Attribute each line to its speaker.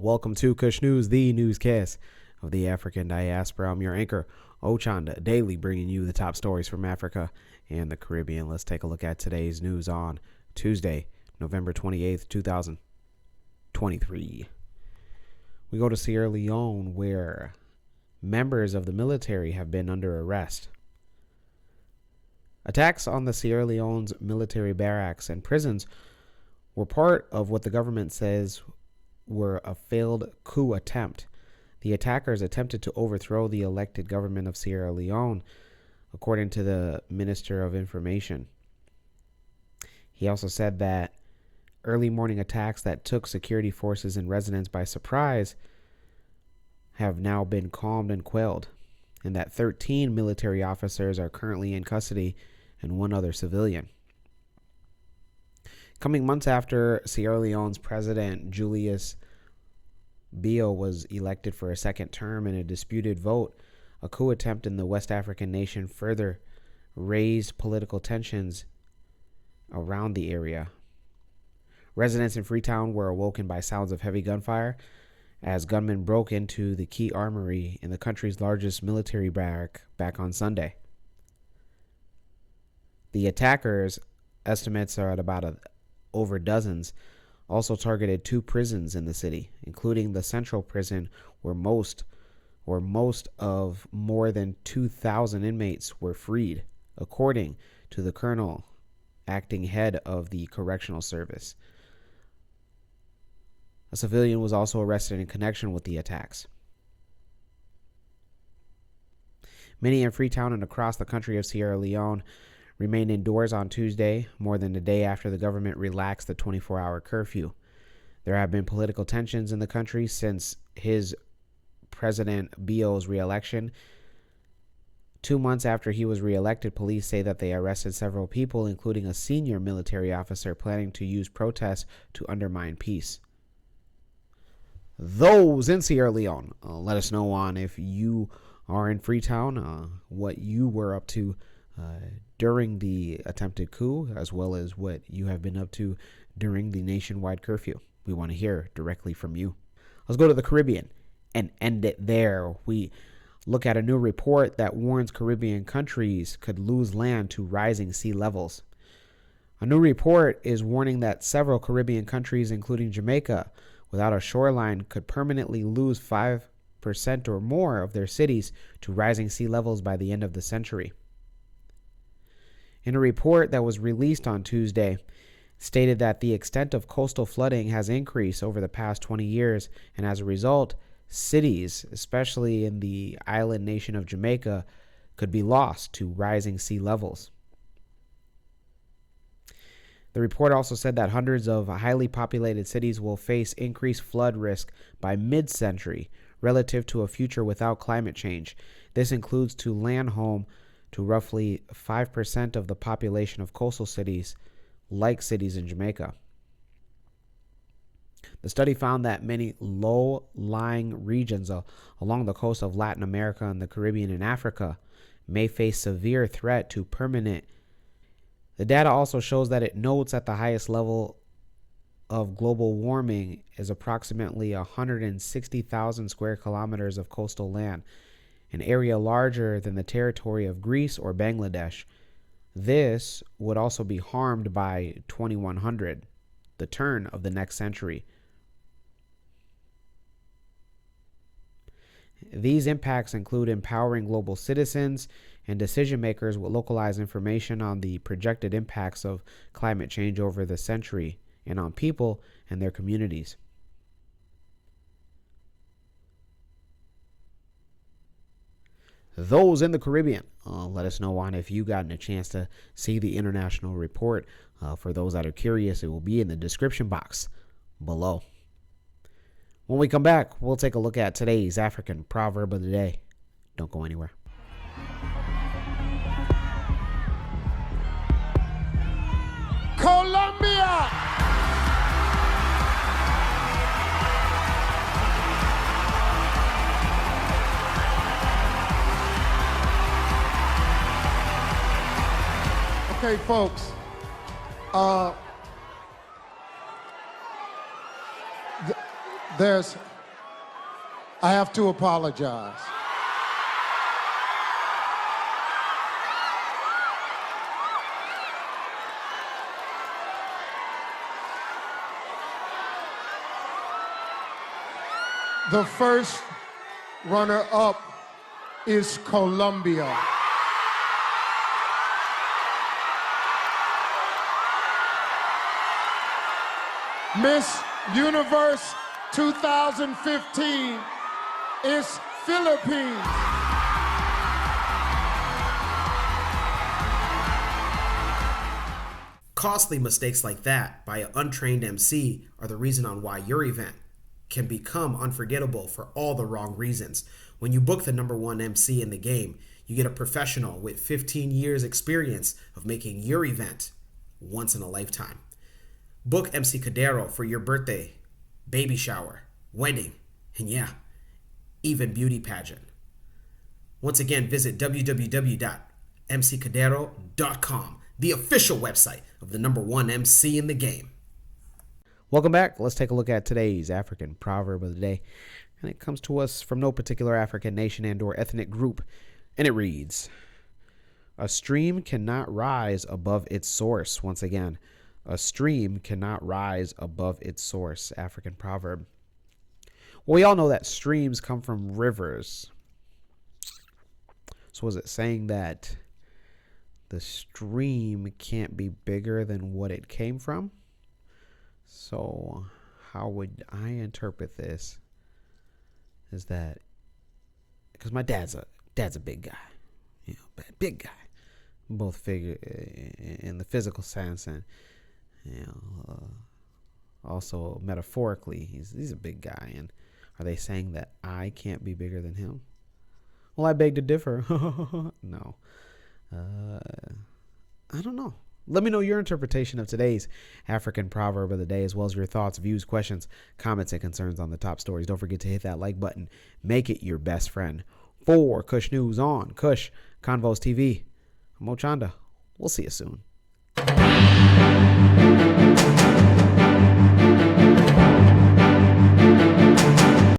Speaker 1: Welcome to Kush News, the newscast of the African diaspora. I'm your anchor, Ochanda, daily bringing you the top stories from Africa and the Caribbean. Let's take a look at today's news on Tuesday, November 28th, 2023. We go to Sierra Leone, where members of the military have been under arrest. Attacks on the Sierra Leone's military barracks and prisons were part of what the government says were a failed coup attempt. The attackers attempted to overthrow the elected government of Sierra Leone, according to the Minister of Information. He also said that early morning attacks that took security forces and residents by surprise have now been calmed and quelled, and that 13 military officers are currently in custody and one other civilian. Coming months after Sierra Leone's President Julius Bio was elected for a second term in a disputed vote, a coup attempt in the West African nation further raised political tensions around the area. Residents in Freetown were awoken by sounds of heavy gunfire as gunmen broke into the key armory in the country's largest military barrack back on Sunday. The attackers, estimates are at about over dozens, also targeted two prisons in the city, including the central prison where most of more than 2,000 inmates were freed, according to the colonel, acting head of the correctional service. A civilian was also arrested in connection with the attacks. Many in Freetown and across the country of Sierra Leone remained indoors on Tuesday, more than a day after the government relaxed the 24-hour curfew. There have been political tensions in the country since his President Bio's re-election. 2 months after he was re-elected, police say that they arrested several people, including a senior military officer planning to use protests to undermine peace. Those in Sierra Leone, let us know on if you are in Freetown, what you were up to during the attempted coup, as well as what you have been up to during the nationwide curfew. We want to hear directly from you. Let's go to the Caribbean and end it there. We look at a new report that warns Caribbean countries could lose land to rising sea levels. A new report is warning that several Caribbean countries, including Jamaica, without a shoreline, could permanently lose 5% or more of their cities to rising sea levels by the end of the century. In a report that was released on Tuesday, stated that the extent of coastal flooding has increased over the past 20 years, and as a result, cities, especially in the island nation of Jamaica, could be lost to rising sea levels. The report also said that hundreds of highly populated cities will face increased flood risk by mid-century relative to a future without climate change. This includes to land home to roughly 5% of the population of coastal cities, like cities in Jamaica. The study found that many low-lying regions along the coast of Latin America and the Caribbean and Africa may face severe threat to permanent. The data also shows that it notes that the highest level of global warming is approximately 160,000 square kilometers of coastal land, an area larger than the territory of Greece or Bangladesh. This would also be harmed by 2100, the turn of the next century. These impacts include empowering global citizens and decision makers with localized information on the projected impacts of climate change over the century and on people and their communities. Those in the Caribbean, let us know on if you gotten a chance to see the international report. For those that are curious, it will be in the description box below. When we come back, we'll take a look at today's African proverb of the day. Don't go anywhere.
Speaker 2: Colombia! Okay, folks. There's I have to apologize. The first runner-up is Colombia. Miss Universe 2015 is Philippines.
Speaker 1: Costly mistakes like that by an untrained MC are the reason on why your event can become unforgettable for all the wrong reasons. When you book the #1 MC in the game, you get a professional with 15 years experience of making your event once in a lifetime. Book MC Cadero for your birthday, baby shower, wedding, and yeah, even beauty pageant. Once again, visit www.mccadero.com, the official website of the #1 MC in the game. Welcome back. Let's take a look at today's African proverb of the day. And it comes to us from no particular African nation and or ethnic group. And it reads, a stream cannot rise above its source. Once again, a stream cannot rise above its source. African proverb. Well, we all know that streams come from rivers. So was it saying that the stream can't be bigger than what it came from? So how would I interpret this? Is that because my dad's a big guy, big guy, both figure in the physical sense and also metaphorically, he's a big guy. And are they saying that I can't be bigger than him? Well, I beg to differ. No, I don't know. Let me know your interpretation of today's African proverb of the day, as well as your thoughts, views, questions, comments, and concerns on the top stories. Don't forget to hit that like button. Make it your best friend. For Kush News on Kush Convos TV, I'm Ochanda. We'll see you soon.